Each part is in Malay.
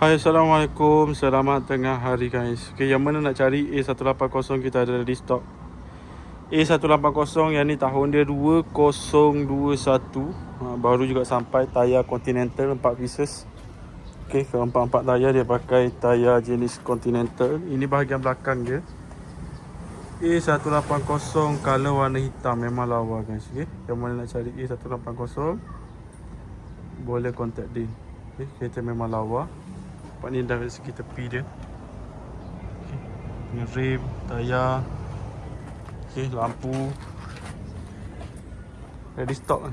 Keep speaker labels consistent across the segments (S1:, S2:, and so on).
S1: Hai, Assalamualaikum. Selamat tengah hari guys. Okay, yang mana nak cari A180 kita ada di stok. A180 yang ni tahun dia 2021. Baru juga sampai, tayar Continental 4 pieces. Okay, keempat-empat tayar dia pakai tayar jenis Continental. Ini bahagian belakang dia. A180 color warna hitam, memang lawa guys. Okay, yang mana nak cari A180 boleh contact dia. Okay, kereta memang lawa. Nampak ni dari segi tepi dia. Okay, dengan rim, tayar, okay, lampu. Ready stock.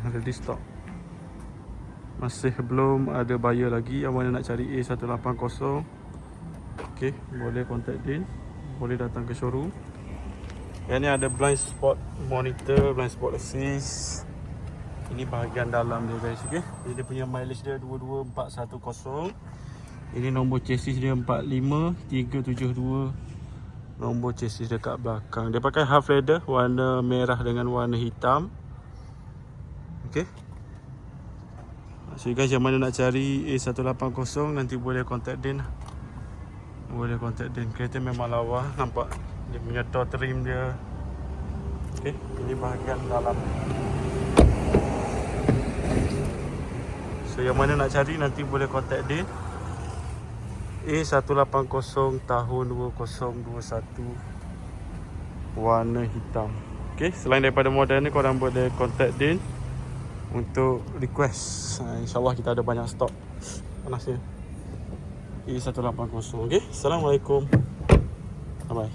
S1: Masih belum ada buyer lagi. Yang mana nak cari A180, okay, boleh contact din. Boleh datang ke showroom. Yang ni ada blind spot monitor, blind spot assist. Ini bahagian dalam dia guys. Okay, dia punya mileage dia 22410. Ini nombor chassis dia 45372. Nombor chassis dekat belakang. Dia pakai half leather warna merah dengan warna hitam. Okey. So guys, yang mana nak cari A180 nanti boleh contact din. Kereta memang lawa. Nampak dia punya door trim dia. Okey, ini bahagian dalam. So yang mana nak cari nanti boleh contact din. A180 tahun 2021 warna hitam. Okay, selain daripada model ni, korang boleh contact din untuk request. InsyaAllah kita ada banyak stok panasnya A180. Okay, Assalamualaikum. Bye bye.